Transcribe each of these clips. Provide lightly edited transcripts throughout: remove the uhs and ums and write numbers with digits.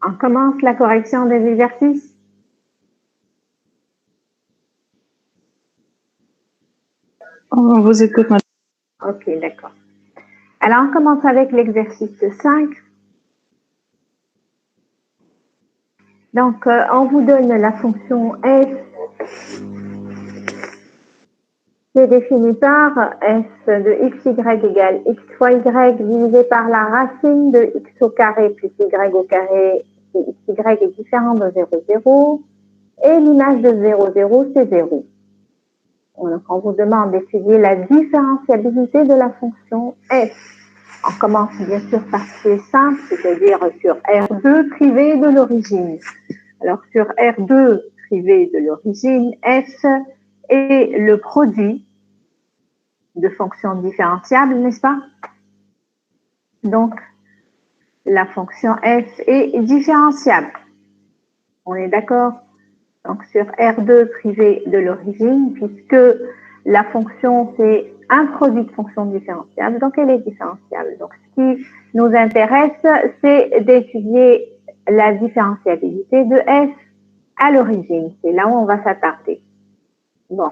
On commence la correction des exercices. On vous écoute, madame. Ok, d'accord. Alors, on commence avec l'exercice 5. Donc, on vous donne la fonction f qui est définie par f de xy égale x fois y divisé par la racine de x au carré plus y au carré si xy est différent de 0, 0. Et l'image de 0, 0, c'est 0. Donc, on vous demande d'étudier la différentiabilité de la fonction f. On commence bien sûr par ce qui est simple, c'est-à-dire sur R2 privé de l'origine. Alors, sur R2 privé de l'origine, f est le produit de fonctions différenciables, n'est-ce pas? Donc, la fonction f est différenciable. On est d'accord? Donc, sur R2 privé de l'origine, puisque la fonction, c'est un produit de fonctions différenciables, donc elle est différenciable. Donc, ce qui nous intéresse, c'est d'étudier la différentiabilité de f à l'origine. C'est là où on va s'attarder. Bon.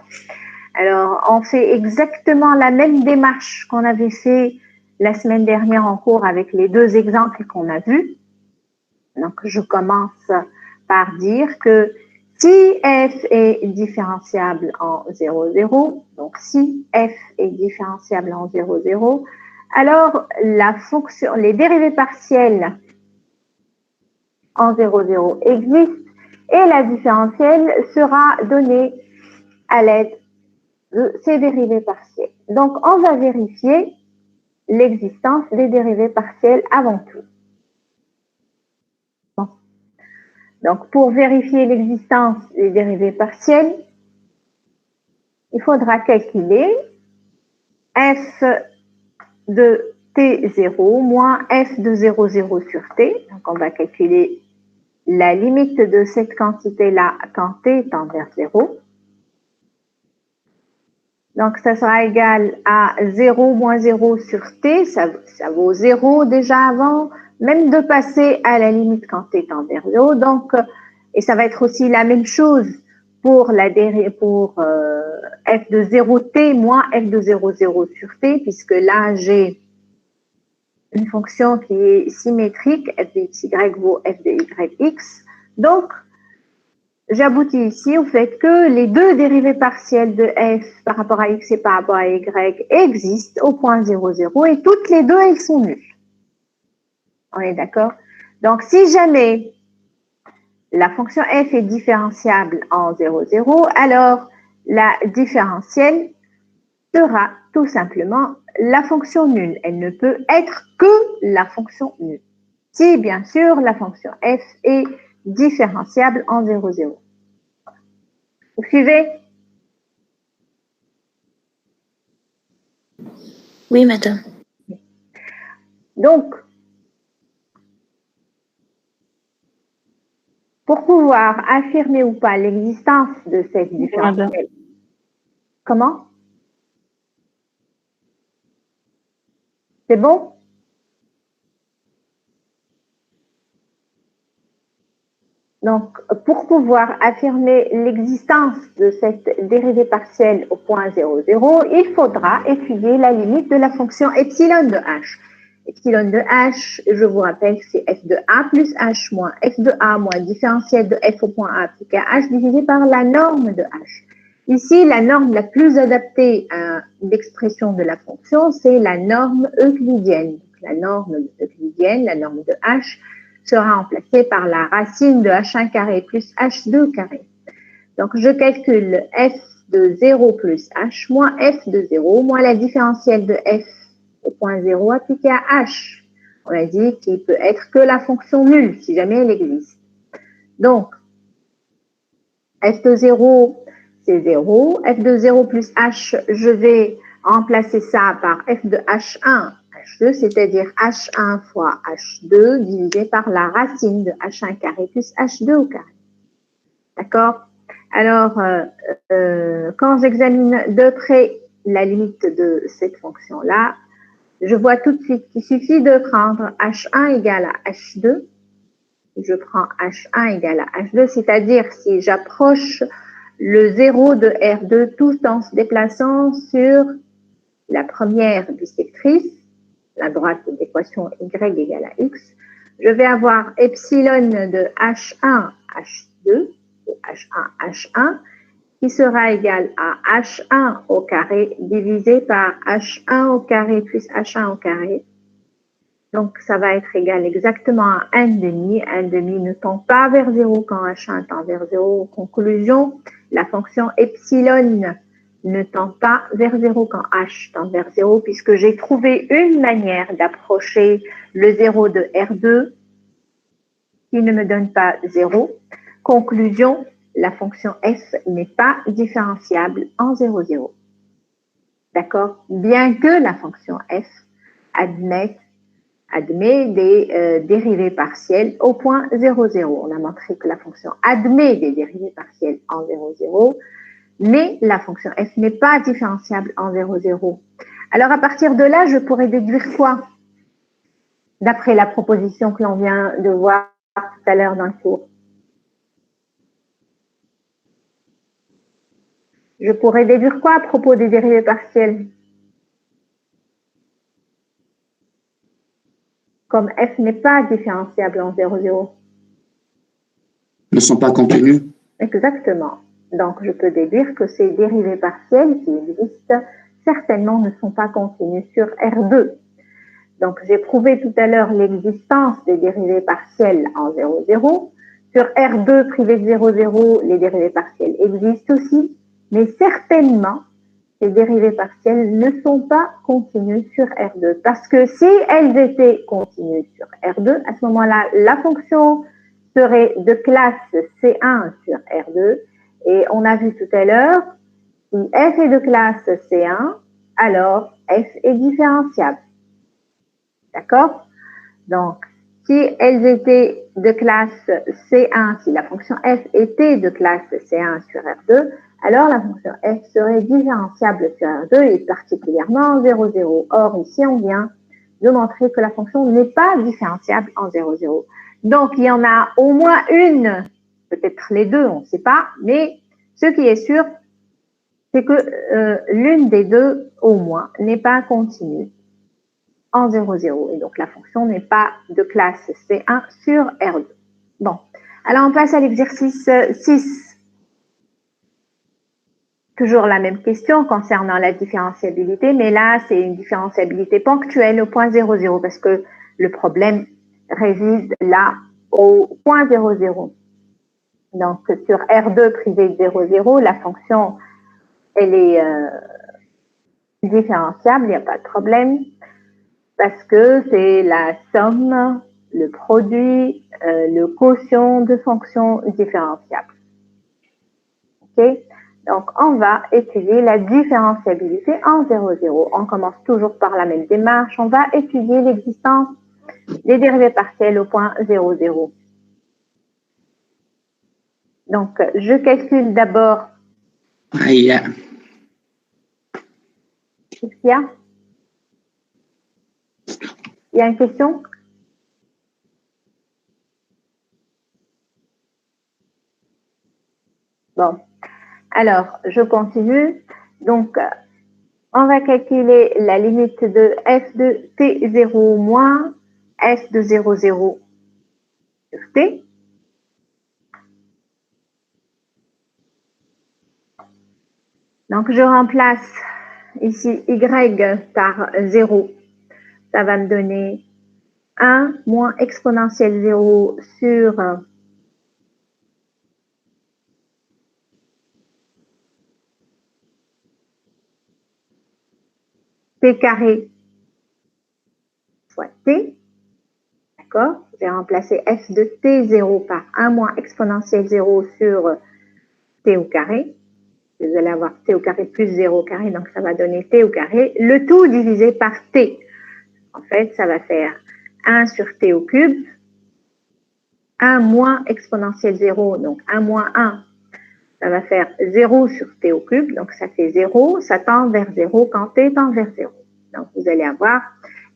Alors, on fait exactement la même démarche qu'on avait fait la semaine dernière en cours avec les deux exemples qu'on a vus. Donc, je commence par dire que si f est différenciable en 0, 0, donc si f est différenciable en 0, 0, alors la fonction, les dérivées partielles en 0, 0 existent et la différentielle sera donnée à l'aide de ces dérivées partielles. Donc, on va vérifier l'existence des dérivées partielles avant tout. Bon. Donc, pour vérifier l'existence des dérivées partielles, il faudra calculer f de t0 moins f de 0, 0 sur t. Donc, on va calculer la limite de cette quantité-là quand t tend vers 0. Donc, ça sera égal à 0 moins 0 sur t. Ça vaut 0 déjà avant, même de passer à la limite quand t tend vers 0. Donc, et ça va être aussi la même chose pour f de 0t moins f de 0, 0 sur t, puisque là, j'ai une fonction qui est symétrique, f de xy vaut f de yx. Donc, j'aboutis ici au fait que les deux dérivées partielles de f par rapport à x et par rapport à y existent au point 0, 0 et toutes les deux, elles sont nulles. On est d'accord? Donc, si jamais la fonction f est différenciable en 0, 0, alors la différentielle sera tout simplement la fonction nulle. Elle ne peut être que la fonction nulle. Si, bien sûr, la fonction f est différenciable en 0, 0. Vous suivez? Oui, madame. Donc, pour pouvoir affirmer ou pas l'existence de cette différentielle, comment? C'est bon? Donc, pour pouvoir affirmer l'existence de cette dérivée partielle au point 0, 0, il faudra étudier la limite de la fonction epsilon de h. Epsilon de h, je vous rappelle que c'est f de a plus h moins f de a moins différentiel de f au point a plus qu'à h divisé par la norme de h. Ici, la norme la plus adaptée à l'expression de la fonction, c'est la norme euclidienne. La norme euclidienne, la norme de h, sera remplacée par la racine de h1 carré plus h2 carré. Donc, je calcule f de 0 plus h moins f de 0 moins la différentielle de f au point 0 appliquée à h. On a dit qu'il peut être que la fonction nulle, si jamais elle existe. Donc, f de 0, c'est 0. f de 0 plus h, je vais remplacer ça par f de h1, h2, c'est-à-dire h1 fois h2 divisé par la racine de h1 carré plus h2 au carré. D'accord? Alors, quand j'examine de près la limite de cette fonction-là, je vois tout de suite qu'il suffit de prendre h1 égale à h2 je prends H1 égale à H2, c'est-à-dire si j'approche le 0 de R2 tout en se déplaçant sur la première bissectrice, la droite de l'équation Y égale à X, je vais avoir epsilon de H1, H2, ou H1, H1, qui sera égal à H1 au carré divisé par H1 au carré plus H1 au carré. Donc, ça va être égal exactement à 1,5. 1,5 ne tend pas vers 0 quand H1 tend vers 0. Conclusion, la fonction epsilon ne tend pas vers 0 quand H tend vers 0, puisque j'ai trouvé une manière d'approcher le 0 de R2 qui ne me donne pas 0. Conclusion, la fonction f n'est pas différenciable en 0, 0. D'accord? Bien que la fonction f admet des dérivées partielles au point 0, 0. On a montré que la fonction admet des dérivées partielles en 0, 0, mais la fonction f n'est pas différenciable en 0, 0. Alors, à partir de là, je pourrais déduire quoi? D'après la proposition que l'on vient de voir tout à l'heure dans le cours. Je pourrais déduire quoi à propos des dérivées partielles? Comme f n'est pas différenciable en 0, 0. Ne sont pas contenus. Exactement. Donc, je peux déduire que ces dérivées partielles qui existent, certainement ne sont pas continues sur R2. Donc, j'ai prouvé tout à l'heure l'existence des dérivées partielles en 0, 0. Sur R2 privé de 0, 0, les dérivées partielles existent aussi, mais certainement, ces dérivées partielles ne sont pas continues sur R2. Parce que si elles étaient continues sur R2, à ce moment-là, la fonction serait de classe C1 sur R2. Et on a vu tout à l'heure, si f est de classe C1, alors f est différenciable. D'accord? Donc, si elles étaient de classe C1, si la fonction f était de classe C1 sur R2, alors la fonction f serait différenciable sur R2 et particulièrement en 0, 0. Or, ici, on vient de montrer que la fonction n'est pas différenciable en 0, 0. Donc, il y en a au moins une, peut-être les deux, on ne sait pas, mais ce qui est sûr, c'est que l'une des deux, au moins, n'est pas continue en 0, 0. Et donc, la fonction n'est pas de classe C1 sur R2. Bon, alors on passe à l'exercice 6. Toujours la même question concernant la différenciabilité, mais là, c'est une différenciabilité ponctuelle au point 0, 0, parce que le problème réside là au point 0, 0. Donc, sur R2 privé de 0, 0, la fonction, elle est différenciable, il n'y a pas de problème, parce que c'est la somme, le produit, le quotient de fonctions différenciables. OK? Donc, on va étudier la différenciabilité en 0, 0. On commence toujours par la même démarche. On va étudier l'existence des dérivées partielles au point 0, 0. Donc, je calcule d'abord. Aïe. Qu'est-ce qu'il y a? Il y a une question? Bon. Alors, je continue. Donc, on va calculer la limite de f de t0 moins f de 0, 0 sur t. Donc, je remplace ici y par 0. Ça va me donner 1 moins exponentielle 0 sur t carré fois t. D'accord? J'ai remplacé f de t0 par 1 moins exponentielle 0 sur t au carré. Vous allez avoir t au carré plus 0 au carré, donc ça va donner t au carré. Le tout divisé par t. En fait, ça va faire 1 sur t au cube, 1 moins exponentielle 0, donc 1 moins 1, ça va faire 0 sur t au cube, donc ça fait 0, ça tend vers 0 quand t tend vers 0. Donc, vous allez avoir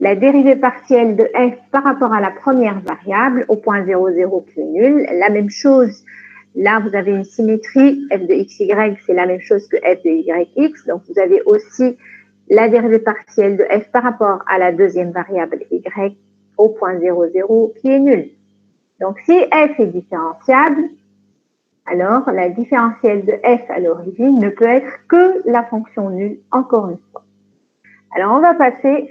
la dérivée partielle de f par rapport à la première variable au point 0, 0 qui est nul. La même chose, là vous avez une symétrie, f de xy c'est la même chose que f de yx, donc vous avez aussi la dérivée partielle de f par rapport à la deuxième variable y au point 0, 0 qui est nul. Donc si f est différenciable, alors la différentielle de f à l'origine ne peut être que la fonction nulle, encore une fois. Alors on va passer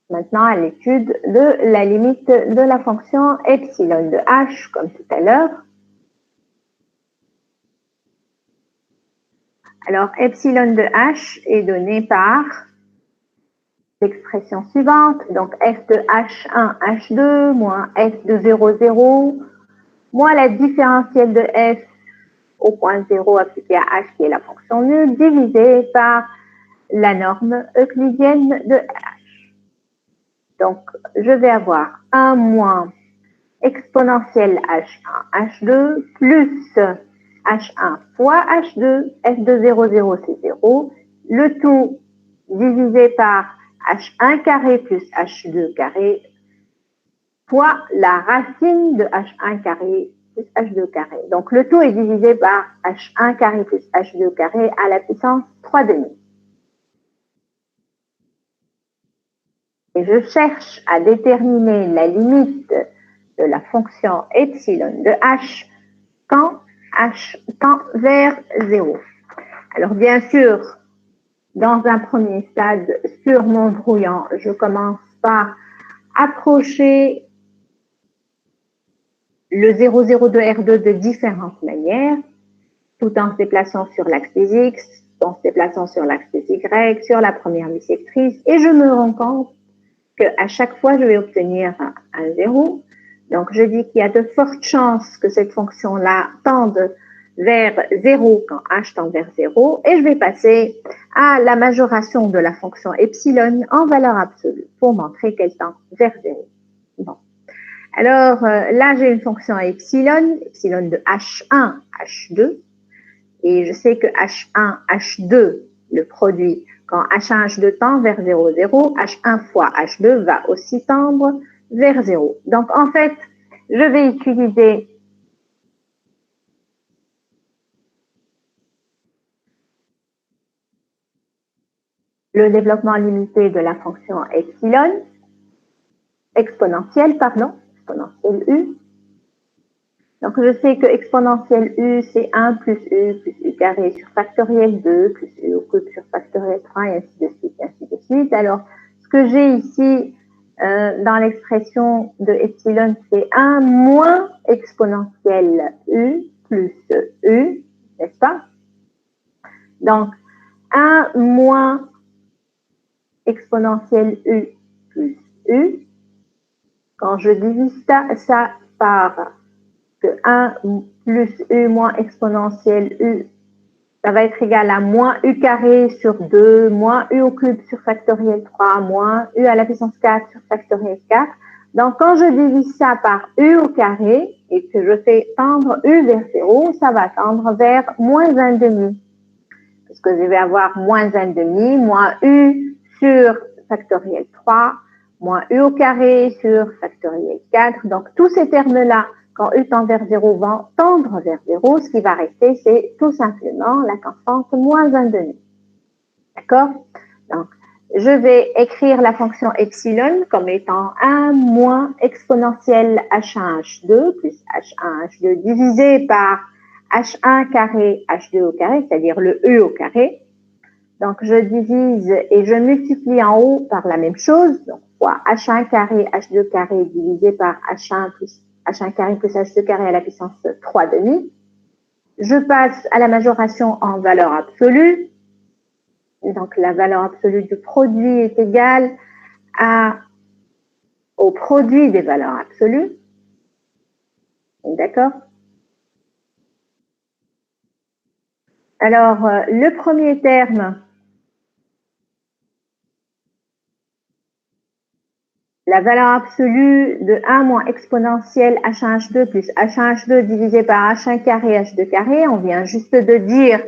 maintenant à l'étude de la limite de la fonction epsilon de h, comme tout à l'heure. Alors, epsilon de h est donné par l'expression suivante, donc f de h1, h2, moins f de 0, 0, moins la différentielle de f au point 0 appliquée à h, qui est la fonction nulle, divisé par la norme euclidienne de h. Donc, je vais avoir 1 moins exponentielle h1, h2, plus h1 fois h2, f de 0, 0, c'est 0, le tout divisé par h1 carré plus h2 carré, fois la racine de h1 carré plus h2 carré. Donc, le tout est divisé par h1 carré plus h2 carré à la puissance 3 demi. Et je cherche à déterminer la limite de la fonction epsilon de h quand h tend vers 0. Alors bien sûr, dans un premier stade, sur mon brouillon, je commence par approcher le 0, 0 de R2 de différentes manières, tout en se déplaçant sur l'axe des X, en se déplaçant sur l'axe des Y, sur la première bissectrice, et je me rends compte qu'à chaque fois, je vais obtenir un 0. Donc, je dis qu'il y a de fortes chances que cette fonction-là tende vers 0 quand h tend vers 0. Et je vais passer à la majoration de la fonction epsilon en valeur absolue pour montrer qu'elle tend vers 0. Bon. Alors, là, j'ai une fonction epsilon de h1, h2. Et je sais que h1, h2, le produit, quand h1, h2 tend vers 0, 0, h1 fois h2 va aussi tendre vers 0. Donc, en fait, je vais utiliser le développement limité de la fonction exponentielle u. Donc, je sais que exponentielle u, c'est 1 plus u carré sur factoriel 2, plus u au cube sur factoriel 3, et ainsi de suite, et ainsi de suite. Alors, ce que j'ai ici dans l'expression de epsilon, c'est 1 moins exponentielle u plus u, n'est-ce pas? Donc, 1 moins exponentielle u plus u. Quand je divise ça par que 1 plus u moins exponentielle u, ça va être égal à moins u carré sur 2, moins u au cube sur factoriel 3, moins u à la puissance 4 sur factoriel 4. Donc, quand je divise ça par u au carré et que je fais tendre u vers 0, ça va tendre vers moins 1 demi. Parce que je vais avoir moins 1 demi, moins u sur factoriel 3, moins u au carré sur factoriel 4. Donc, tous ces termes-là, quand u tend vers 0, vont tendre vers 0. Ce qui va rester, c'est tout simplement la constante moins 1 demi. D'accord? Donc, je vais écrire la fonction epsilon comme étant 1 moins exponentielle h1, h2 plus h1, h2 divisé par h1 carré, h2 au carré, c'est-à-dire le u au carré. Donc, je divise et je multiplie en haut par la même chose, donc fois h1 carré, h2 carré divisé par h1 carré plus h2 carré à la puissance 3 demi. Je passe à la majoration en valeur absolue. Donc, la valeur absolue du produit est égale au produit des valeurs absolues. D'accord? Alors, le premier terme, la valeur absolue de 1 moins exponentielle h1, h2 plus h1, h2 divisé par h1 carré, h2 carré. On vient juste de dire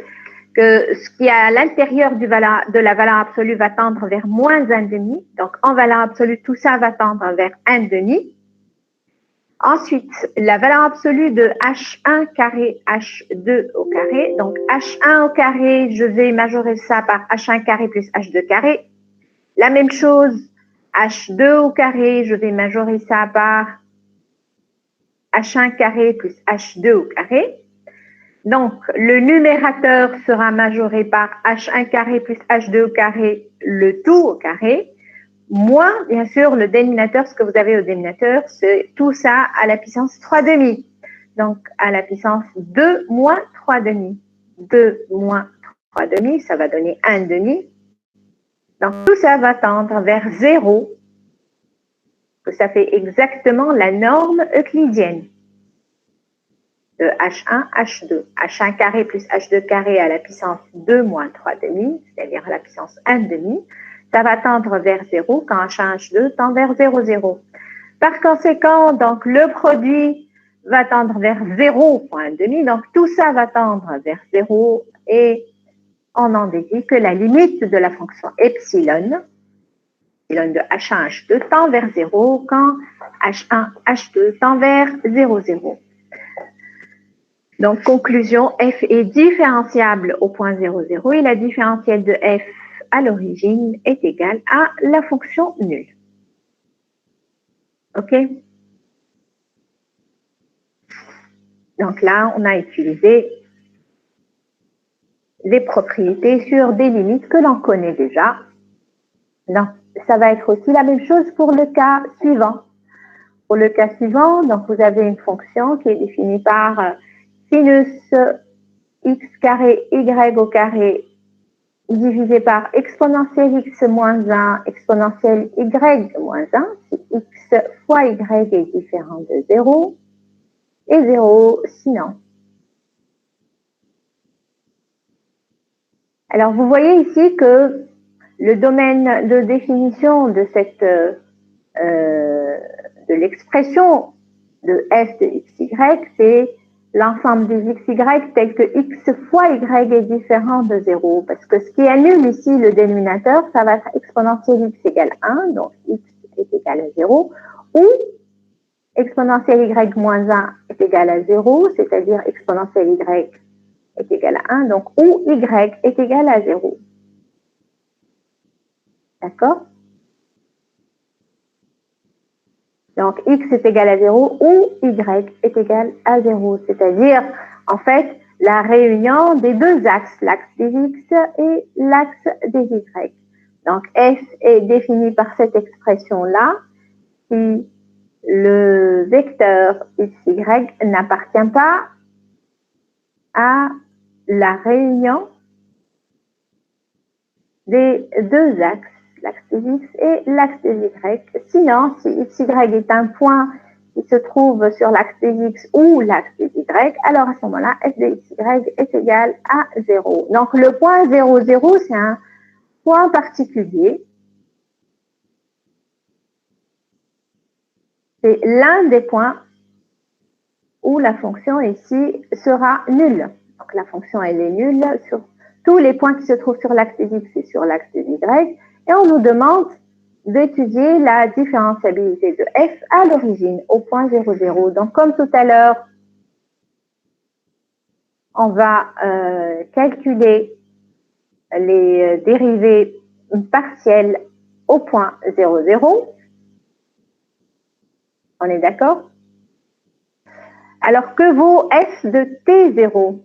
que ce qui est à l'intérieur de la valeur absolue va tendre vers moins 1,5. Donc, en valeur absolue, tout ça va tendre vers 1,5. Ensuite, la valeur absolue de H1 carré, H2 au carré. Donc, H1 au carré, je vais majorer ça par H1 carré plus H2 carré. La même chose, H2 au carré, je vais majorer ça par H1 carré plus H2 au carré. Donc, le numérateur sera majoré par H1 carré plus H2 au carré, le tout au carré. Moins, bien sûr, le dénominateur, ce que vous avez au dénominateur, c'est tout ça à la puissance 3,5. Donc, à la puissance 2 moins 3,5. 2 moins 3,5, ça va donner 1,5. Donc, tout ça va tendre vers 0. Ça fait exactement la norme euclidienne de H1, H2. H1 carré plus H2 carré à la puissance 2 moins 3,5, c'est-à-dire à la puissance 1,5. Ça va tendre vers 0 quand H1, H2 tend vers 0, 0. Par conséquent, donc, le produit va tendre vers 0,1,5. Donc, tout ça va tendre vers 0 et on en déduit que la limite de la fonction epsilon de H1, H2 tend vers 0 quand H1, H2 tend vers 0, 0. Donc, conclusion, f est différenciable au point 0, 0 et la différentielle de f à l'origine est égale à la fonction nulle. OK? Donc là, on a utilisé des propriétés sur des limites que l'on connaît déjà. Donc, ça va être aussi la même chose pour le cas suivant. Pour le cas suivant, donc vous avez une fonction qui est définie par sinus x carré y au carré divisé par exponentielle x moins 1, exponentielle y moins 1, si x fois y est différent de 0, et 0 sinon. Alors, vous voyez ici que le domaine de définition de de l'expression de f de xy, c'est l'ensemble des xy tel que x fois y est différent de 0. Parce que ce qui annule ici le dénominateur, ça va être exponentielle x égale 1, donc x est égal à 0, ou exponentielle y moins 1 est égal à 0, c'est-à-dire exponentielle y est égal à 1, donc ou y est égal à 0. D'accord? Donc, x est égal à 0 ou y est égal à 0, c'est-à-dire, en fait, la réunion des deux axes, l'axe des x et l'axe des y. Donc, f est défini par cette expression-là si le vecteur xy n'appartient pas à la réunion des deux axes, l'axe des x et l'axe des y. Sinon, si xy est un point qui se trouve sur l'axe des x ou l'axe des y, alors à ce moment-là, f de xy est égal à 0. Donc, le point 0, 0, c'est un point particulier. C'est l'un des points où la fonction ici sera nulle. Donc, la fonction, elle est nulle sur tous les points qui se trouvent sur l'axe des x et sur l'axe des y. Et on nous demande d'étudier la différentiabilité de f à l'origine, au point 0, 0. Donc, comme tout à l'heure, on va calculer les dérivées partielles au point 0, 0. On est d'accord? Alors, que vaut f de t0?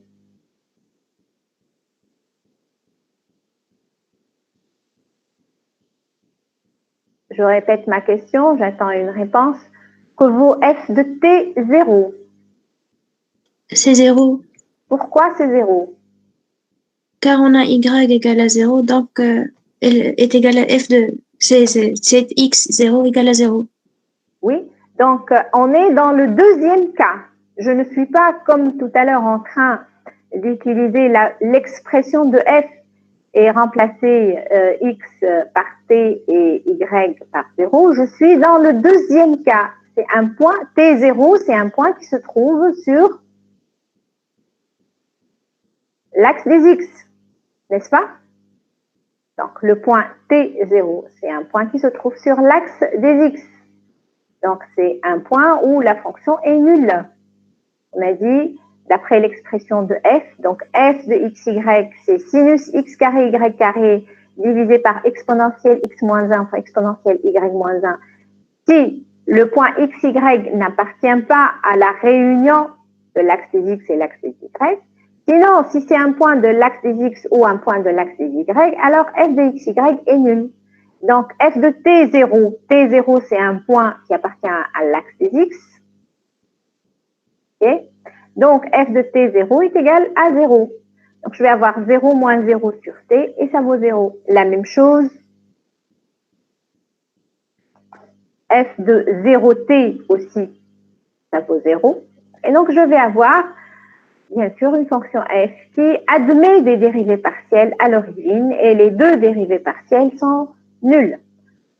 Je répète ma question, j'attends une réponse. Que vaut f de t0? C'est 0. Pourquoi c'est 0? Car on a y égale à 0, donc elle est égale à f de... C'est x, 0 égale à 0. Oui, donc on est dans le deuxième cas. Je ne suis pas, comme tout à l'heure, en train d'utiliser l'expression de f et remplacer x par t et y par 0. Je suis dans le deuxième cas. C'est un point, t0, c'est un point qui se trouve sur l'axe des x. n'est-ce pas? Donc, le point T0, c'est un point qui se trouve sur l'axe des X. Donc, c'est un point où la fonction est nulle. On a dit, d'après l'expression de f, donc f de xy, c'est sinus x carré y carré divisé par exponentielle x moins 1 fois exponentielle y moins 1. Si le point xy n'appartient pas à la réunion de l'axe des x et l'axe des y, sinon, si c'est un point de l'axe des x ou un point de l'axe des y, alors f de xy est nul. Donc, f de t0, t0 c'est un point qui appartient à l'axe des x. Okay? Donc, f de t0 est égal à 0. Donc, je vais avoir 0 moins 0 sur t et ça vaut 0. La même chose, f de 0t aussi, ça vaut 0. Et donc, je vais avoir, bien sûr, une fonction f qui admet des dérivées partielles à l'origine et les deux dérivées partielles sont nulles.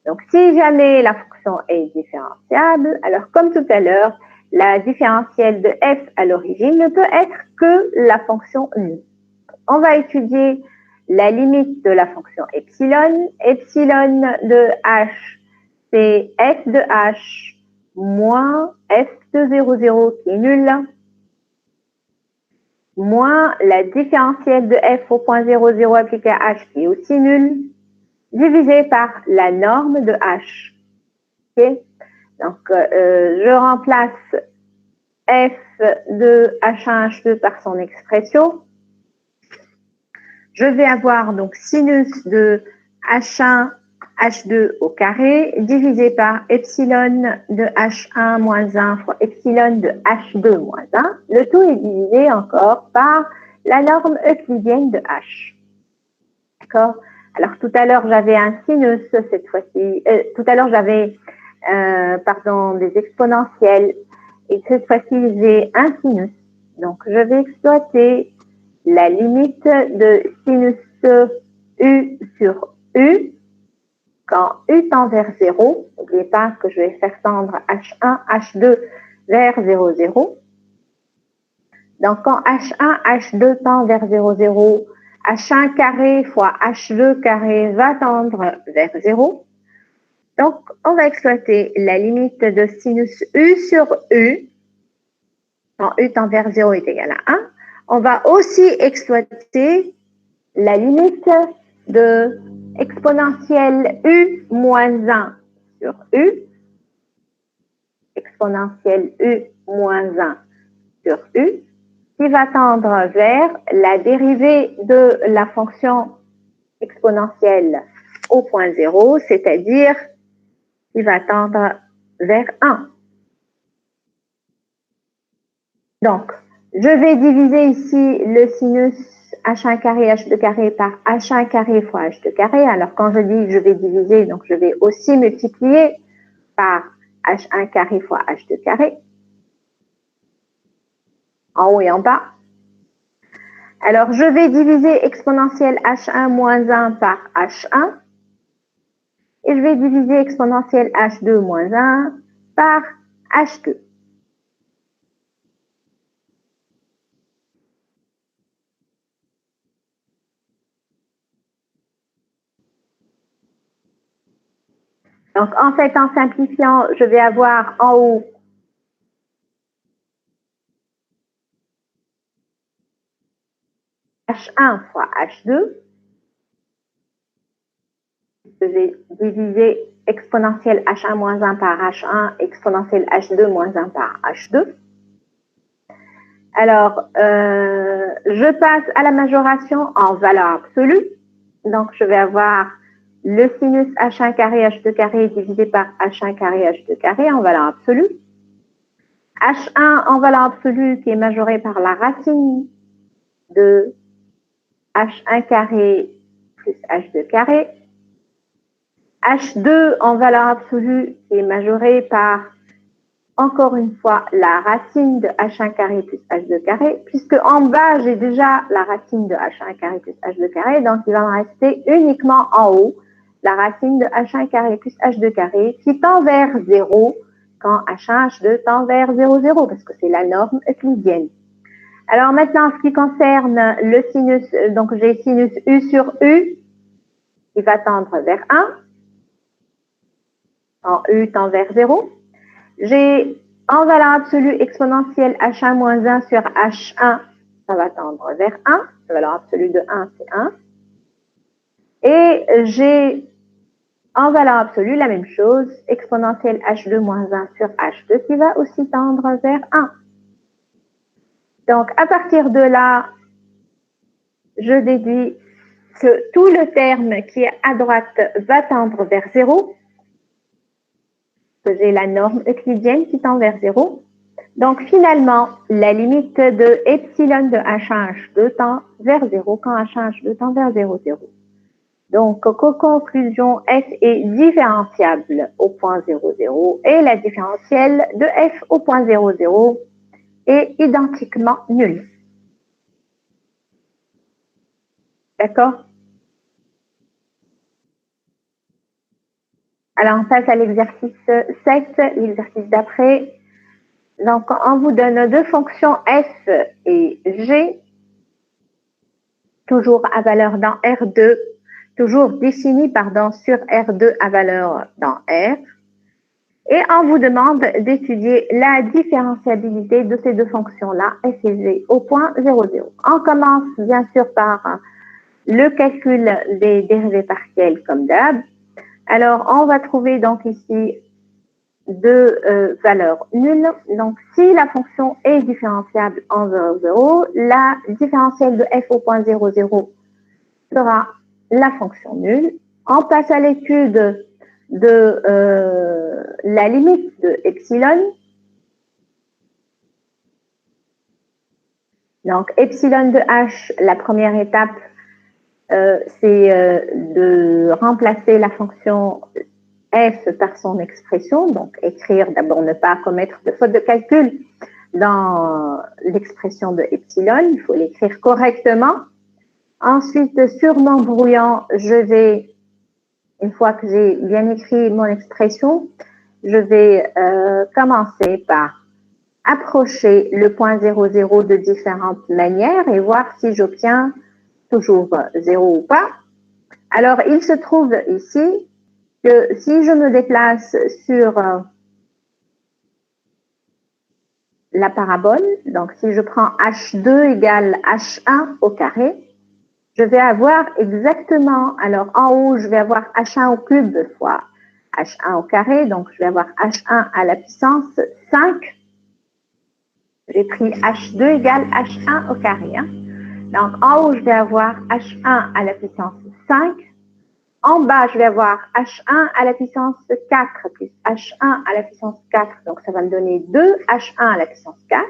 Donc, si jamais la fonction est différenciable, alors comme tout à l'heure, la différentielle de f à l'origine ne peut être que la fonction nulle. On va étudier la limite de la fonction epsilon. Epsilon de h, c'est f de h moins f de 0,0 qui est nul, moins la différentielle de f au point 0,0 appliquée à h qui est aussi nulle, divisé par la norme de h. Okay? Donc, je remplace f de h1, h2 par son expression. Je vais avoir donc sinus de h1, h2 au carré divisé par epsilon de h1 moins 1 fois epsilon de h2 moins 1. Le tout est divisé encore par la norme euclidienne de h. D'accord? Alors, tout à l'heure, j'avais un sinus, cette fois-ci. Tout à l'heure, j'avais des exponentielles. Et cette fois-ci, j'ai un sinus. Donc, je vais exploiter la limite de sinus u sur u quand u tend vers 0. N'oubliez pas que je vais faire tendre h1, h2 vers 0, 0. Donc, quand h1, h2 tend vers 0, 0, h1 carré fois h2 carré va tendre vers 0. Donc, on va exploiter la limite de sinus u sur u, quand u tend vers 0 est égal à 1. On va aussi exploiter la limite de exponentielle u moins 1 sur u, exponentielle u moins 1 sur u, qui va tendre vers la dérivée de la fonction exponentielle au point 0, c'est-à-dire qui va tendre vers 1. Donc, je vais diviser ici le sinus h1 carré, h2 carré par h1 carré fois h2 carré. Alors, quand je dis je vais diviser, donc je vais aussi multiplier par h1 carré fois h2 carré, en haut et en bas. Alors, je vais diviser exponentielle h1 moins 1 par h1. Et je vais diviser exponentielle h2 moins 1 par h2. Donc, en fait, en simplifiant, je vais avoir en haut h1 fois h2. Je vais diviser exponentielle h1 moins 1 par h1, exponentielle h2 moins 1 par h2. Alors, je passe à la majoration en valeur absolue. Donc, je vais avoir le sinus h1 carré, h2 carré divisé par h1 carré, h2 carré en valeur absolue. H1 en valeur absolue qui est majoré par la racine de h1 carré plus h2 carré. H2 en valeur absolue qui est majoré par, encore une fois, la racine de h1 carré plus h2 carré, puisque en bas, j'ai déjà la racine de h1 carré plus h2 carré, donc il va me rester uniquement en haut la racine de h1 carré plus h2 carré qui tend vers 0 quand h1, h2 tend vers 0, 0, parce que c'est la norme euclidienne. Alors maintenant, ce qui concerne le sinus, donc j'ai sinus U sur U qui va tendre vers 1, en U tend vers 0. J'ai en valeur absolue exponentielle H1 moins 1 sur H1, ça va tendre vers 1. La valeur absolue de 1, c'est 1. Et j'ai en valeur absolue la même chose, exponentielle H2 moins 1 sur H2 qui va aussi tendre vers 1. Donc, à partir de là, je déduis que tout le terme qui est à droite va tendre vers 0, que j'ai la norme euclidienne qui tend vers 0. Donc, finalement, la limite de epsilon de H1, H2 tend vers 0 quand H1, H2 tend vers 0, 0. Donc, conclusion, f est différenciable au point 0, 0 et la différentielle de f au point 0, 0 est identiquement nulle. D'accord? Alors, on passe à l'exercice 7, l'exercice d'après. Donc, on vous donne deux fonctions f et g, toujours à valeur dans R2, toujours définies sur R2 à valeur dans R. Et on vous demande d'étudier la différentiabilité de ces deux fonctions-là, f et g, au point 0, 0. On commence bien sûr par le calcul des dérivées partielles comme d'hab. Alors, on va trouver donc ici deux valeurs nulles. Donc, si la fonction est différenciable en 0, 0, la différentielle de f au point 0, 0 sera la fonction nulle. On passe à l'étude de la limite de epsilon. Donc, epsilon de h, la première étape, c'est de remplacer la fonction f par son expression, donc écrire d'abord, ne pas commettre de faute de calcul dans l'expression de epsilon, il faut l'écrire correctement. Ensuite, sur mon brouillon, je vais, une fois que j'ai bien écrit mon expression, je vais commencer par approcher le point 0, 0 de différentes manières et voir si j'obtiens toujours 0 ou pas. Alors, il se trouve ici que si je me déplace sur la parabole, donc si je prends H2 égale H1 au carré, je vais avoir exactement, alors en haut, je vais avoir H1 au cube fois H1 au carré, donc je vais avoir H1 à la puissance 5. J'ai pris H2 égale H1 au carré. Hein. Donc en haut, je vais avoir H1 à la puissance 5. En bas, je vais avoir H1 à la puissance 4 plus H1 à la puissance 4. Donc, ça va me donner 2 H1 à la puissance 4.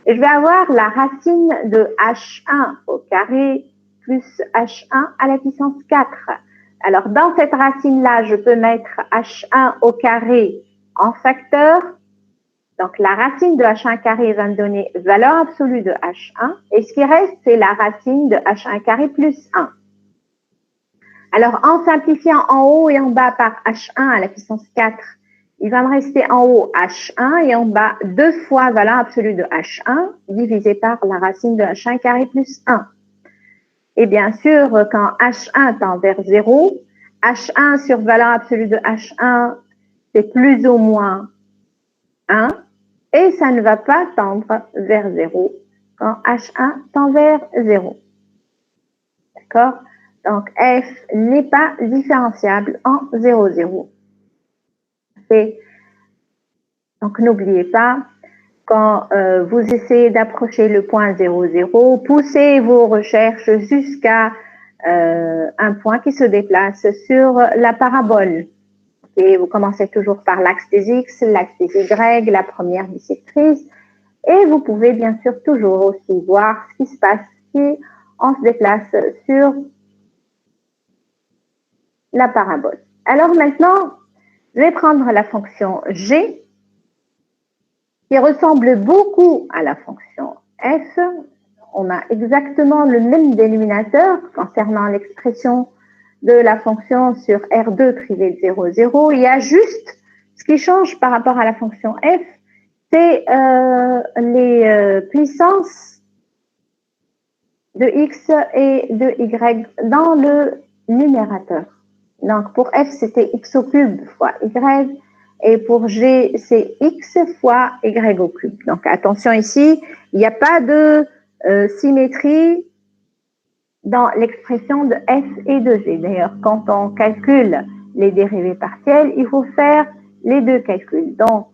Et je vais avoir la racine de H1 au carré plus H1 à la puissance 4. Alors, dans cette racine-là, je peux mettre H1 au carré en facteur. Donc, la racine de H1 carré va me donner valeur absolue de H1. Et ce qui reste, c'est la racine de H1 carré plus 1. Alors, en simplifiant en haut et en bas par H1 à la puissance 4, il va me rester en haut H1 et en bas 2 fois valeur absolue de H1 divisé par la racine de H1 carré plus 1. Et bien sûr, quand H1 tend vers 0, H1 sur valeur absolue de H1, c'est plus ou moins 1 et ça ne va pas tendre vers 0 quand H1 tend vers 0. D'accord ? Donc, f n'est pas différenciable en 0, 0. Donc, n'oubliez pas, quand vous essayez d'approcher le point 0, 0, poussez vos recherches jusqu'à un point qui se déplace sur la parabole. Et vous commencez toujours par l'axe des X, l'axe des Y, la première bissectrice. Et vous pouvez bien sûr toujours aussi voir ce qui se passe si on se déplace sur la parabole. Alors maintenant, je vais prendre la fonction g qui ressemble beaucoup à la fonction f. On a exactement le même dénominateur concernant l'expression de la fonction sur R2 privé de 0, 0. Il y a juste ce qui change par rapport à la fonction f, c'est les puissances de x et de y dans le numérateur. Donc, pour f, c'était x au cube fois y, et pour g, c'est x fois y au cube. Donc, attention ici, il n'y a pas de symétrie dans l'expression de f et de g. D'ailleurs, quand on calcule les dérivées partielles, il faut faire les deux calculs. Donc,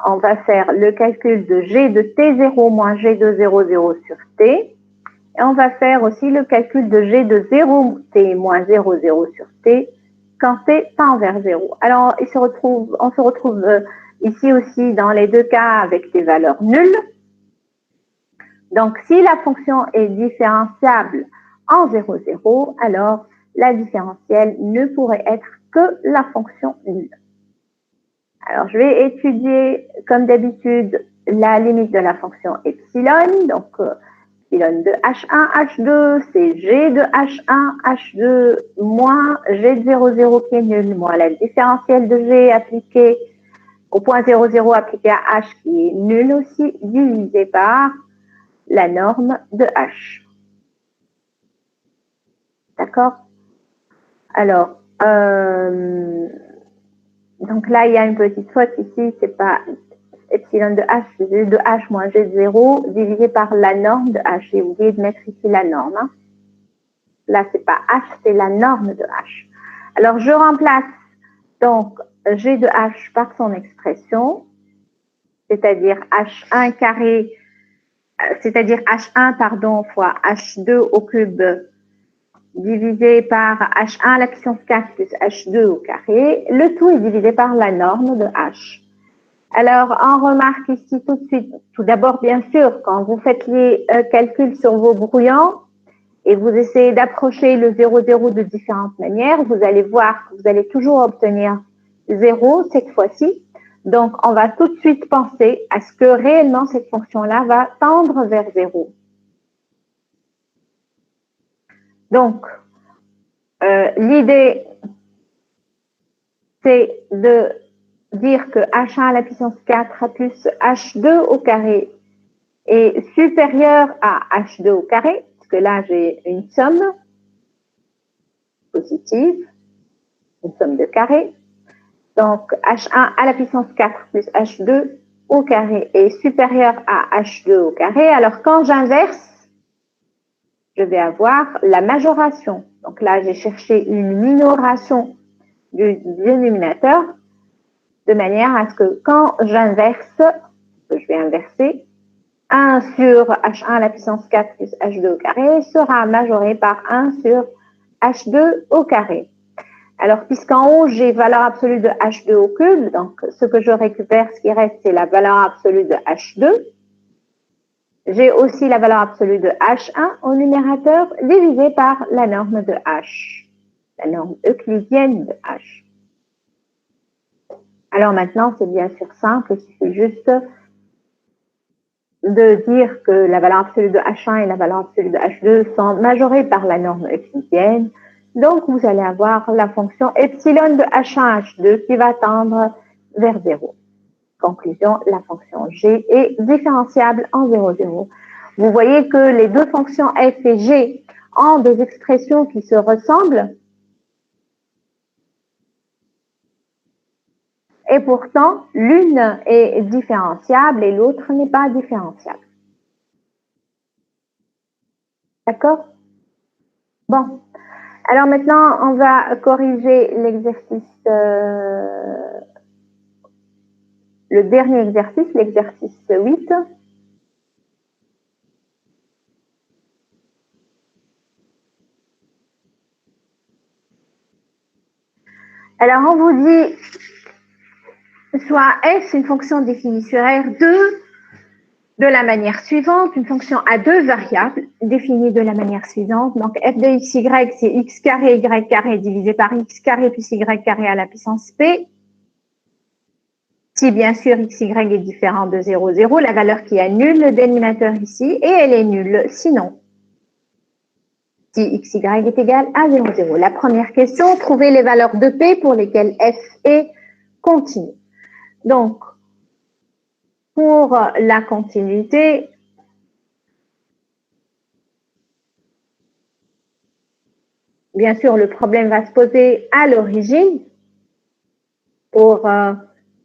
on va faire le calcul de g de t0 moins g de 0, 0 sur t. Et on va faire aussi le calcul de g de 0t moins 0, 0 sur t quand t tend vers 0. Alors, on se retrouve ici aussi dans les deux cas avec des valeurs nulles. Donc, si la fonction est différenciable en 0, 0, alors la différentielle ne pourrait être que la fonction nulle. Alors, je vais étudier, comme d'habitude, la limite de la fonction epsilon. Donc, epsilon de H1, H2, c'est G de H1, H2 moins G de 0, 0 qui est nul, moins la différentielle de G appliquée au point 0, 0 appliquée à H qui est nul aussi, divisé par la norme de H. D'accord? Alors, donc là, il y a une petite faute ici, c'est pas epsilon de H, c'est G de H moins G de 0 divisé par la norme de H. J'ai oublié de mettre ici la norme. Hein. Là, c'est pas H, c'est la norme de H. Alors, je remplace donc G de H par son expression, c'est-à-dire H1 carré, c'est-à-dire H1, pardon, fois H2 au cube divisé par H1 à la puissance 4 plus H2 au carré. Le tout est divisé par la norme de H. Alors, on remarque ici tout de suite, tout d'abord, bien sûr, quand vous faites les calculs sur vos brouillons et vous essayez d'approcher le 0, 0 de différentes manières, vous allez voir que vous allez toujours obtenir 0 cette fois-ci. Donc, on va tout de suite penser à ce que réellement cette fonction-là va tendre vers 0. Donc, l'idée, c'est de dire que H1 à la puissance 4 plus H2 au carré est supérieur à H2 au carré, parce que là, j'ai une somme positive, une somme de carrés. Donc, H1 à la puissance 4 plus H2 au carré est supérieur à H2 au carré. Alors, quand j'inverse, je vais avoir la majoration. Donc là, j'ai cherché une minoration du dénominateur de manière à ce que quand j'inverse, je vais inverser, 1 sur H1 à la puissance 4 plus H2 au carré sera majoré par 1 sur H2 au carré. Alors, puisqu'en haut, j'ai valeur absolue de H2 au cube, donc ce que je récupère, ce qui reste, c'est la valeur absolue de H2. J'ai aussi la valeur absolue de H1 au numérateur divisé par la norme de H, la norme euclidienne de H. Alors maintenant, c'est bien sûr simple, il suffit juste de dire que la valeur absolue de H1 et la valeur absolue de H2 sont majorées par la norme euclidienne. Donc, vous allez avoir la fonction epsilon de H1, H2 qui va tendre vers 0. Conclusion, la fonction G est différenciable en 0, 0. Vous voyez que les deux fonctions f et g ont des expressions qui se ressemblent. Et pourtant, l'une est différenciable et l'autre n'est pas différenciable. D'accord? Bon. Alors maintenant, on va corriger l'exercice, le dernier exercice, l'exercice 8. Alors, on vous dit, soit f, une fonction définie sur R2, de la manière suivante, une fonction à deux variables définie de la manière suivante. Donc, f de xy, c'est x carré y carré divisé par x carré plus y carré à la puissance p. Si bien sûr xy est différent de 0, 0, la valeur qui annule le dénominateur ici, et elle est nulle sinon. Si xy est égal à 0, 0. La première question, trouver les valeurs de p pour lesquelles f est continue. Donc, pour la continuité, bien sûr, le problème va se poser à l'origine pour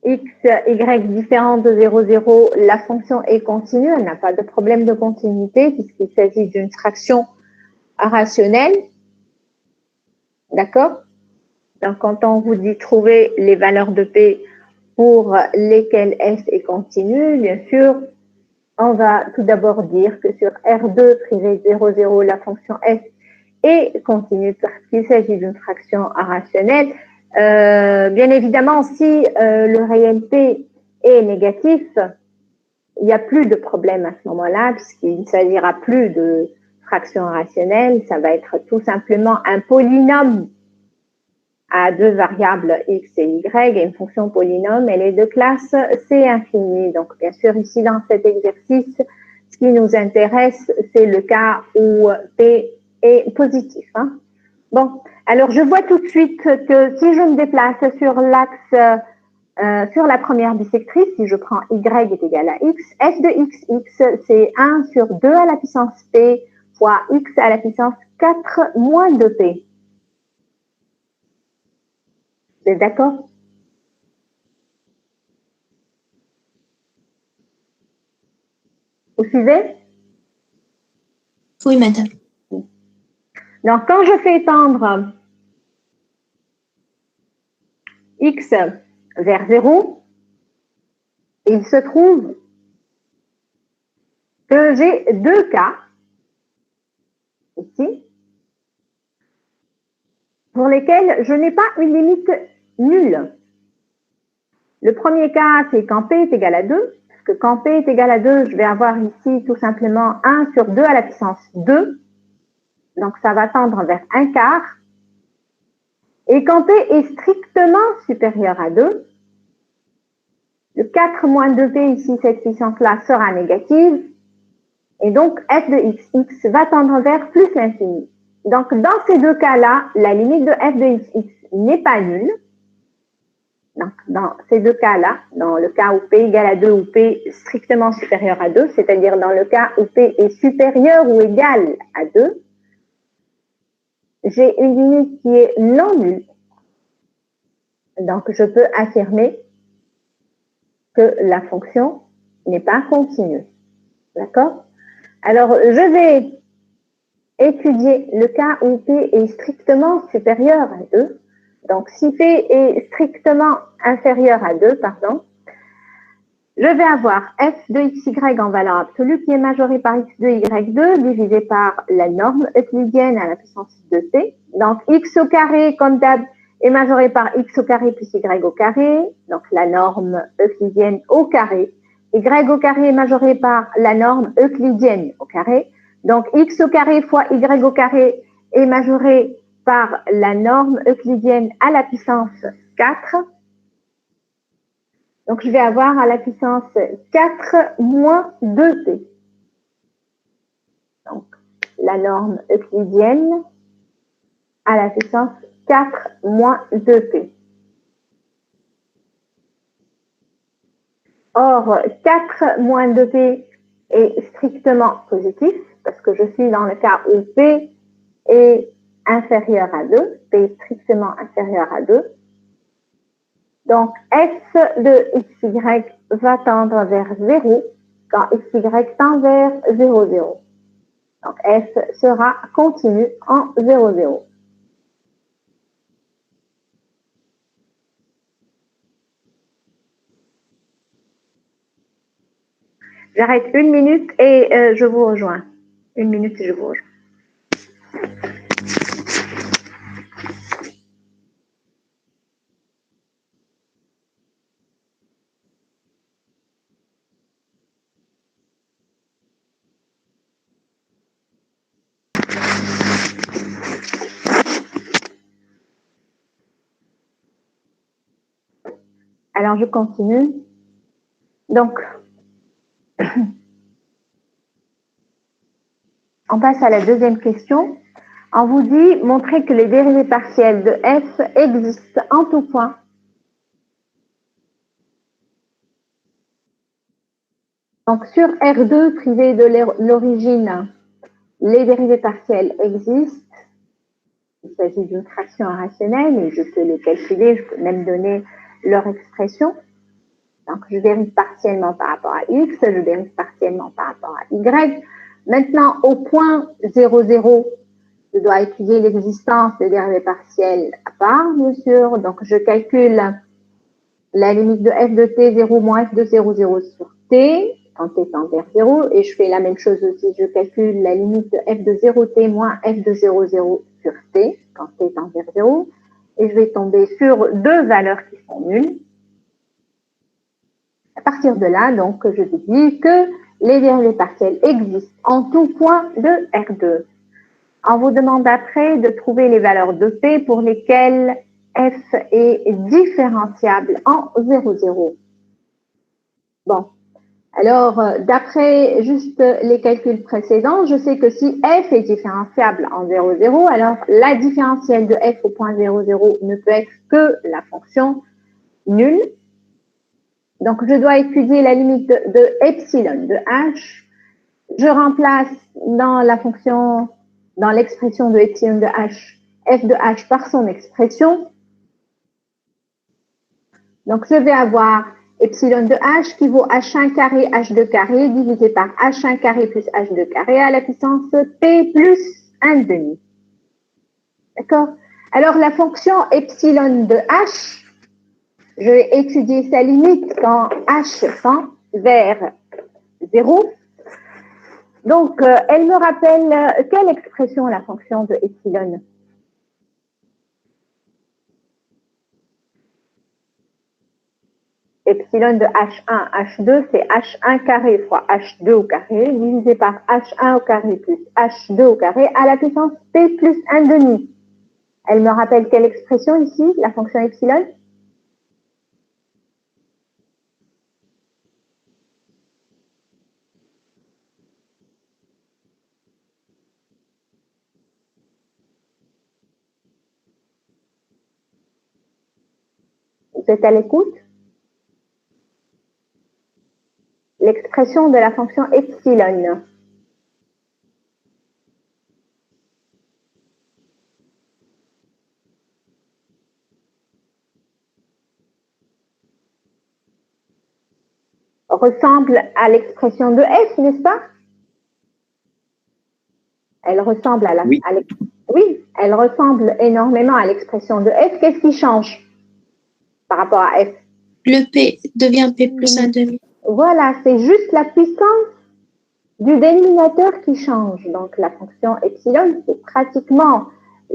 x, y différent de 0, 0, la fonction est continue, elle n'a pas de problème de continuité puisqu'il s'agit d'une fraction rationnelle. D'accord? Donc, quand on vous dit trouver les valeurs de P pour lesquelles f est continue, bien sûr, on va tout d'abord dire que sur R2 privé 0, 0, la fonction f est continue parce qu'il s'agit d'une fraction rationnelle. Bien évidemment, si le réel P est négatif, il n'y a plus de problème à ce moment-là, puisqu'il ne s'agira plus de fraction rationnelle, ça va être tout simplement un polynôme à deux variables x et y, et une fonction polynôme, elle est de classe C infinie. Donc, bien sûr, ici, dans cet exercice, ce qui nous intéresse, c'est le cas où P est positif. Hein. Bon, alors je vois tout de suite que si je me déplace sur l'axe, sur la première bisectrice, si je prends y est égal à x, f de x, c'est 1 sur 2 à la puissance p fois x à la puissance 4 moins 2p. Vous êtes d'accord? Vous suivez? Oui, madame. Donc, quand je fais tendre x vers 0, il se trouve que j'ai deux cas, ici, pour lesquels je n'ai pas une limite nulle. Le premier cas, c'est quand P est égal à 2, parce que quand P est égal à 2, je vais avoir ici tout simplement 1 sur 2 à la puissance 2, donc ça va tendre vers 1 quart. Et quand P est strictement supérieur à 2, le 4 moins 2P ici, cette puissance-là sera négative, et donc f de x va tendre vers plus l'infini. Donc dans ces deux cas-là, la limite de f de x n'est pas nulle. Donc, dans ces deux cas-là, dans le cas où P égale à 2 ou P strictement supérieur à 2, c'est-à-dire dans le cas où P est supérieur ou égal à 2, j'ai une limite qui est non nulle. Donc, je peux affirmer que la fonction n'est pas continue. D'accord? Alors, je vais étudier le cas où P est strictement supérieur à 2. Donc, si P est strictement inférieur à 2, pardon, je vais avoir f de xy en valeur absolue qui est majorée par x de y2 divisé par la norme euclidienne à la puissance de p. Donc, x au carré, comme d'hab, est majoré par x au carré plus y au carré, donc la norme euclidienne au carré. Y au carré est majoré par la norme euclidienne au carré. Donc, x au carré fois y au carré est majoré par la norme euclidienne à la puissance 4. Donc, je vais avoir à la puissance 4 moins 2p. Donc, la norme euclidienne à la puissance 4 moins 2p. Or, 4 moins 2p est strictement positif parce que je suis dans le cas où p est inférieur à 2. P est strictement inférieur à 2. Donc, f de xy va tendre vers 0 quand xy tend vers 0, 0. Donc, f sera continu en 0, 0. J'arrête une minute et je vous rejoins. Une minute et je vous rejoins. Alors, je continue. Donc, on passe à la deuxième question. On vous dit, montrez que les dérivées partielles de f existent en tout point. Donc, sur R2 privé de l'origine, les dérivées partielles existent. s'agit d'une fraction rationnelle et je peux les calculer, je peux même donner leur expression. Donc, je dérive partiellement par rapport à x, je dérive partiellement par rapport à y. Maintenant, au point 0, 0, je dois étudier l'existence des dérivés partiels à part, bien sûr. Donc, je calcule la limite de f de t 0 moins f de 0, 0 sur t, quand t tend vers 0. Et je fais la même chose aussi, je calcule la limite de f de 0t moins f de 0, 0 sur t, quand t tend vers 0. Et je vais tomber sur deux valeurs qui sont nulles. À partir de là, donc, je dis que les dérivés partiels existent en tout point de R2. On vous demande après de trouver les valeurs de P pour lesquelles F est différenciable en 0, 0. Bon, alors, d'après juste les calculs précédents, je sais que si F est différenciable en 0, 0, alors la différentielle de F au point 0, 0 ne peut être que la fonction nulle. Donc, je dois étudier la limite de epsilon de h. Je remplace dans la fonction, dans l'expression de epsilon de h, f de h par son expression. Donc, je vais avoir epsilon de h qui vaut h1 carré h2 carré divisé par h1 carré plus h2 carré à la puissance p plus 1 demi. D'accord? Alors, la fonction epsilon de h, je vais étudier sa limite quand h tend vers 0. Donc, elle me rappelle quelle expression la fonction de epsilon? Epsilon de h1, h2, c'est h1 carré fois h2 au carré divisé par h1 au carré plus h2 au carré à la puissance p plus 1 demi. Elle me rappelle quelle expression ici, la fonction epsilon? Vous êtes à l'écoute? L'expression de la fonction epsilon. Ressemble à l'expression de f, n'est-ce pas? Elle ressemble à la... Oui. Oui, elle ressemble énormément à l'expression de f. Qu'est-ce qui change par rapport à f? Le P devient P plus 1 demi. Voilà, c'est juste la puissance du dénominateur qui change. Donc, la fonction epsilon, c'est pratiquement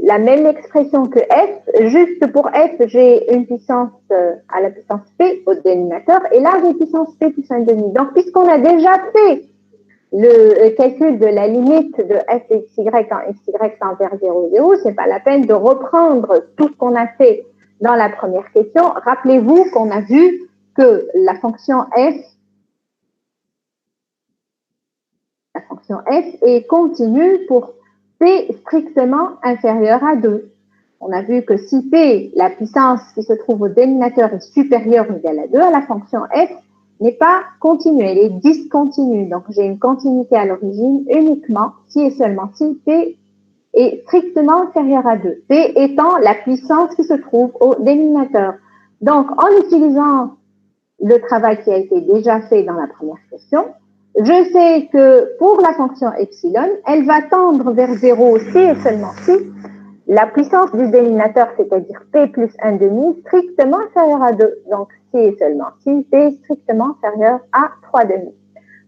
la même expression que f. Juste pour f, j'ai une puissance à la puissance p au dénominateur. Et là, j'ai puissance p plus 1 demi. Donc, puisqu'on a déjà fait le calcul de la limite de f de xy quand xy tend vers 0, 0, c'est pas la peine de reprendre tout ce qu'on a fait dans la première question. Rappelez-vous qu'on a vu que la fonction f est continue pour p strictement inférieur à 2. On a vu que si p, la puissance qui se trouve au dénominateur, est supérieure ou égale à 2, la fonction f n'est pas continue, elle est discontinue. Donc, j'ai une continuité à l'origine uniquement si et seulement si p est strictement inférieur à 2. P étant la puissance qui se trouve au dénominateur. Donc, en utilisant le travail qui a été déjà fait dans la première question, je sais que pour la fonction epsilon, elle va tendre vers 0 si et seulement si la puissance du dénominateur, c'est-à-dire p plus 1 demi, strictement inférieure à 2. Donc, si et seulement si p est strictement inférieur à 3 demi.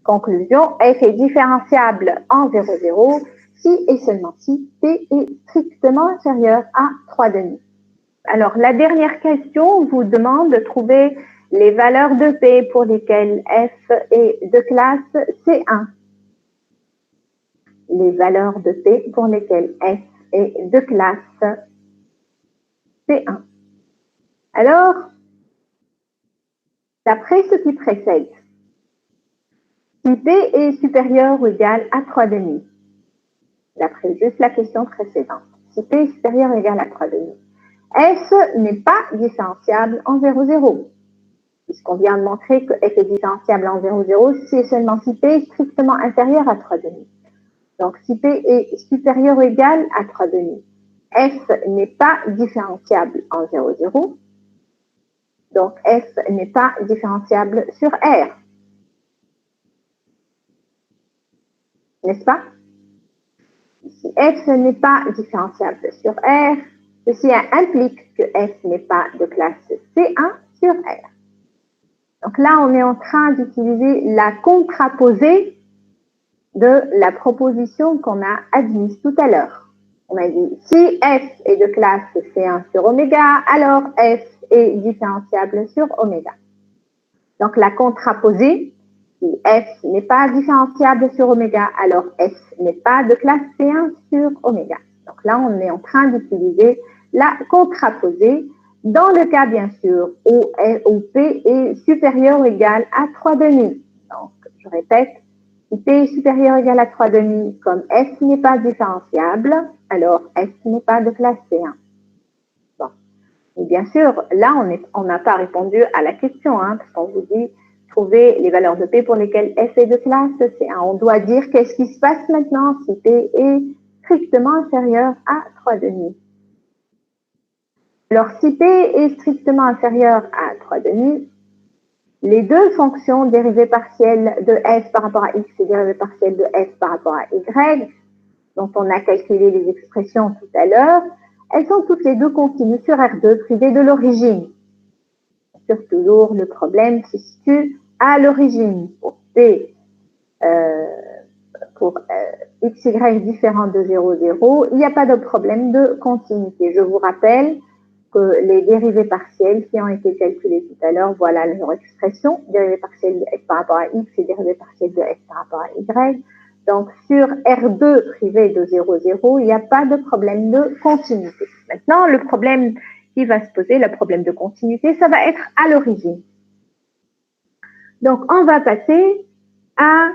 Conclusion, f est différenciable en 0, 0, si et seulement si p est strictement inférieur à 3 demi. Alors, la dernière question vous demande de trouver les valeurs de P pour lesquelles F est de classe C1. Les valeurs de P pour lesquelles F est de classe C1. Alors, d'après ce qui précède, si P est supérieur ou égal à 3 demi, d'après juste la question précédente, si P est supérieur ou égal à 3 demi, F n'est pas différenciable en 0, 0. Puisqu'on vient de montrer que f est différenciable en 0, 0 si et seulement si p est strictement inférieur à 3 demi. Donc, si p est supérieur ou égal à 3 demi. F n'est pas différenciable en 0, 0. Donc, F n'est pas différenciable sur R. N'est-ce pas? Si F n'est pas différenciable sur R, ceci implique que F n'est pas de classe C1 sur R. Donc là, on est en train d'utiliser la contraposée de la proposition qu'on a admise tout à l'heure. On a dit, si F est de classe C1 sur oméga, alors F est différenciable sur oméga. Donc la contraposée, si F n'est pas différenciable sur oméga, alors F n'est pas de classe C1 sur oméga. Donc là, on est en train d'utiliser la contraposée dans le cas, bien sûr, où P est supérieur ou égal à 3,5. Donc, je répète, si P est supérieur ou égal à 3,5, comme F n'est pas différenciable, alors F n'est pas de classe C1. Bon. Et bien sûr, là, on n'a pas répondu à la question, hein, parce qu'on vous dit trouver les valeurs de P pour lesquelles F est de classe C1. On doit dire qu'est-ce qui se passe maintenant si P est strictement inférieur à 3,5. Alors, si P est strictement inférieur à 3,5, les deux fonctions dérivées partielles de F par rapport à X et dérivées partielles de F par rapport à Y, dont on a calculé les expressions tout à l'heure, elles sont toutes les deux continues sur R2 privées de l'origine. Sur toujours, le problème se situe à l'origine. Pour P, XY différent de 0, 0, il n'y a pas de problème de continuité. Je vous rappelle que les dérivées partielles qui ont été calculées tout à l'heure, voilà leur expression, dérivée partielle de F par rapport à X et dérivée partielle de F par rapport à Y. Donc, sur R2 privé de 0, 0, il n'y a pas de problème de continuité. Maintenant, le problème qui va se poser, le problème de continuité, ça va être à l'origine. Donc, on va passer à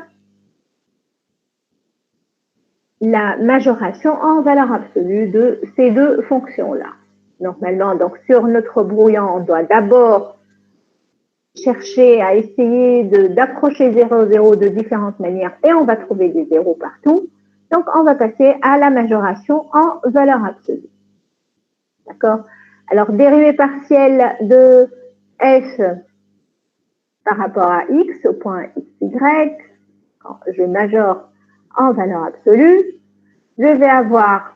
la majoration en valeur absolue de ces deux fonctions-là. Normalement, donc sur notre brouillon, on doit d'abord chercher à essayer d'approcher 0, 0 de différentes manières et on va trouver des zéros partout. Donc, on va passer à la majoration en valeur absolue. D'accord? Alors, dérivée partielle de f par rapport à x au point xy, quand je majore en valeur absolue, je vais avoir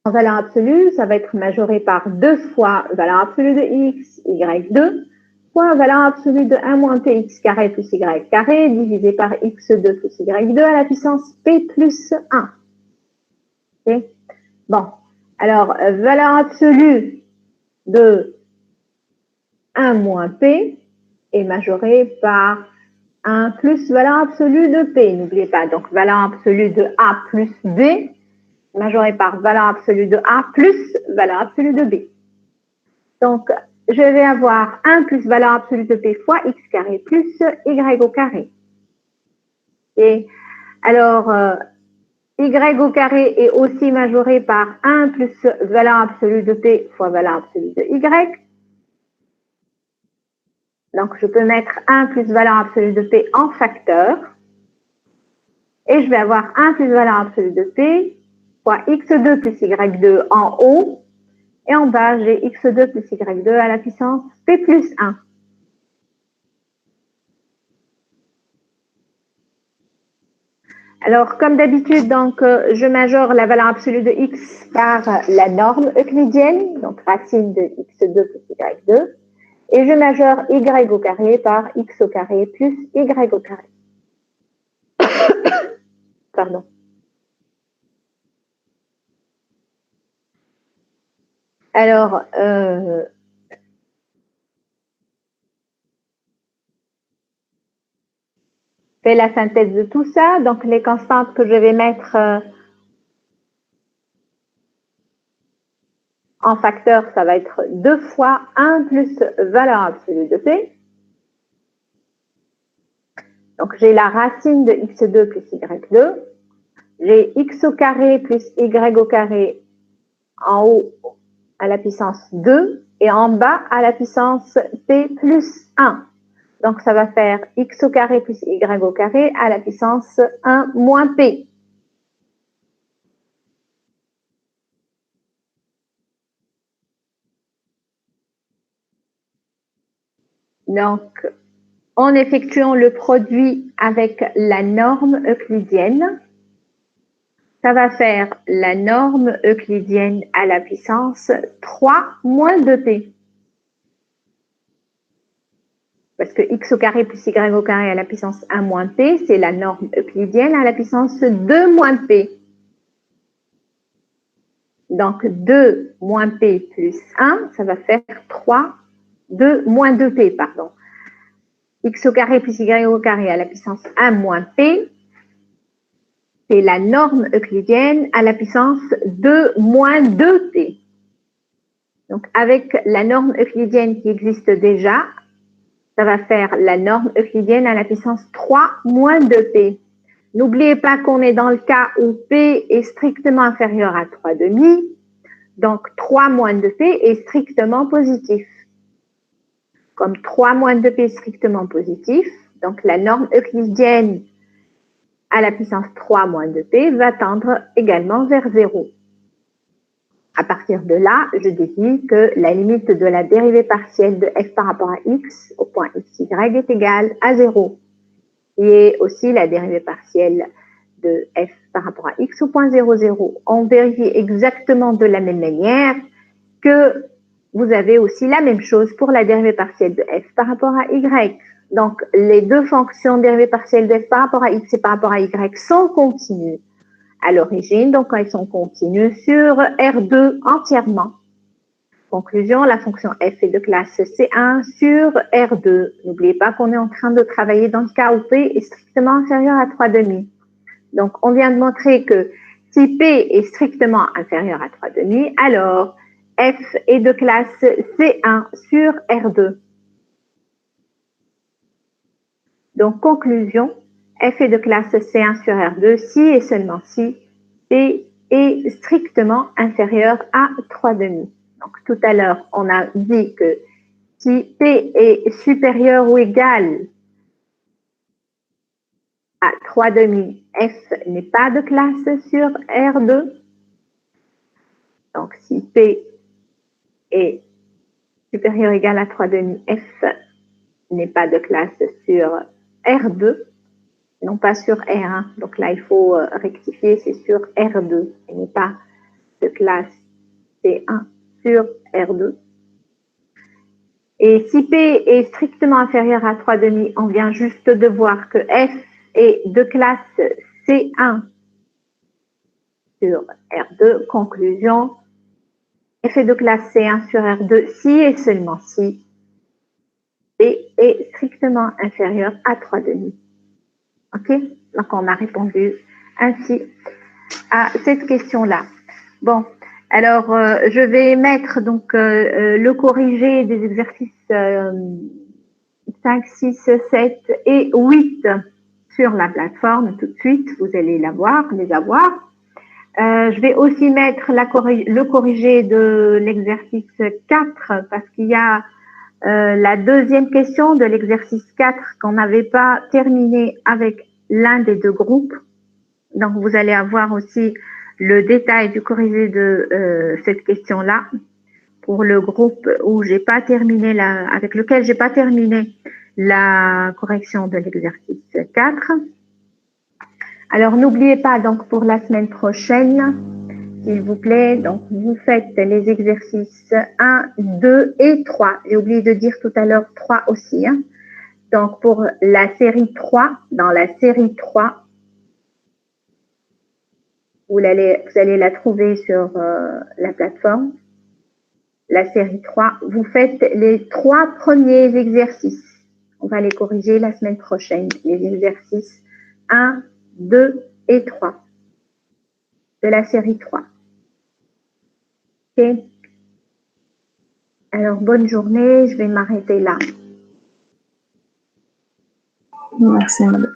en valeur absolue, ça va être majoré par 2 fois valeur absolue de x, y2, fois valeur absolue de 1 moins px carré plus y carré, divisé par x2 plus y2 à la puissance p plus 1. Okay? Bon, alors, valeur absolue de 1 moins p est majorée par 1 plus valeur absolue de p. N'oubliez pas, donc valeur absolue de a plus b, majoré par valeur absolue de A plus valeur absolue de B. Donc, je vais avoir 1 plus valeur absolue de P fois X carré plus Y au carré. Et alors, Y au carré est aussi majoré par 1 plus valeur absolue de P fois valeur absolue de Y. Donc, je peux mettre 1 plus valeur absolue de P en facteur. Et je vais avoir 1 plus valeur absolue de P fois x2 plus y2 en haut, et en bas, j'ai x2 plus y2 à la puissance p plus 1. Alors, comme d'habitude, donc, je majore la valeur absolue de x par la norme euclidienne, donc racine de x2 plus y2, et je majore y au carré par x au carré plus y au carré. Pardon. Alors, fais la synthèse de tout ça. Donc, les constantes que je vais mettre en facteur, ça va être 2 fois 1 plus valeur absolue de P. Donc, j'ai la racine de x2 plus y2. J'ai x au carré plus y au carré en haut à la puissance 2 et en bas à la puissance p plus 1. Donc, ça va faire x au carré plus y au carré à la puissance 1 moins p. Donc, en effectuant le produit avec la norme euclidienne, ça va faire la norme euclidienne à la puissance 3 moins 2p. Parce que x au carré plus y au carré à la puissance 1 moins p, c'est la norme euclidienne à la puissance 2 moins p. Donc, 2 moins p plus 1, ça va faire 2 moins 2p, pardon. X au carré plus y au carré à la puissance 1 moins p, c'est la norme euclidienne à la puissance 2 moins 2p. Donc, avec la norme euclidienne qui existe déjà, ça va faire la norme euclidienne à la puissance 3 moins 2p. N'oubliez pas qu'on est dans le cas où p est strictement inférieur à 3,5. Donc, 3 moins 2p est strictement positif. Comme 3 moins 2p est strictement positif, donc la norme euclidienne à la puissance 3 moins 2p va tendre également vers 0. À partir de là, je déduis que la limite de la dérivée partielle de f par rapport à x au point xy est égale à 0. Qui est aussi la dérivée partielle de f par rapport à x au point 0, 0. On vérifie exactement de la même manière que vous avez aussi la même chose pour la dérivée partielle de f par rapport à y. Donc, les deux fonctions dérivée partielle de f par rapport à x et par rapport à y sont continues à l'origine, donc elles sont continues sur R2 entièrement. Conclusion, la fonction f est de classe C1 sur R2. N'oubliez pas qu'on est en train de travailler dans le cas où P est strictement inférieur à 3,5. Donc, on vient de montrer que si P est strictement inférieur à 3,5, alors f est de classe C1 sur R2. Donc, conclusion, f est de classe C1 sur R2 si et seulement si P est strictement inférieur à 3,5. Donc, tout à l'heure, on a dit que si P est supérieur ou égal à 3,5, F n'est pas de classe sur R2. Donc, si P est supérieur ou égal à 3,5, F n'est pas de classe sur R2, non pas sur R1. Donc là, il faut rectifier, c'est sur R2, et n'est pas de classe C1 sur R2. Et si P est strictement inférieur à 3,5, on vient juste de voir que F est de classe C1 sur R2. Conclusion, F est de classe C1 sur R2 si et seulement si P est strictement inférieur à 3,5. OK? Donc, on a répondu ainsi à cette question-là. Bon, alors, je vais mettre donc le corrigé des exercices 5, 6, 7 et 8 sur la plateforme tout de suite. Vous allez les avoir. Je vais aussi mettre le corrigé de l'exercice 4 parce qu'il y a la deuxième question de l'exercice 4 qu'on n'avait pas terminé avec l'un des deux groupes. Donc, vous allez avoir aussi le détail du corrigé de cette question-là pour le groupe où j'ai pas terminé avec lequel j'ai pas terminé la correction de l'exercice 4. Alors, n'oubliez pas donc pour la semaine prochaine, s'il vous plaît, donc vous faites les exercices 1, 2 et 3. J'ai oublié de dire tout à l'heure 3 aussi. Hein. Donc, pour la série 3, dans la série 3, vous allez la trouver sur la plateforme. La série 3, vous faites les 3 premiers exercices. On va les corriger la semaine prochaine. Les exercices 1, 2 et 3 de la série 3. OK. Alors, bonne journée. Je vais m'arrêter là. Merci, madame.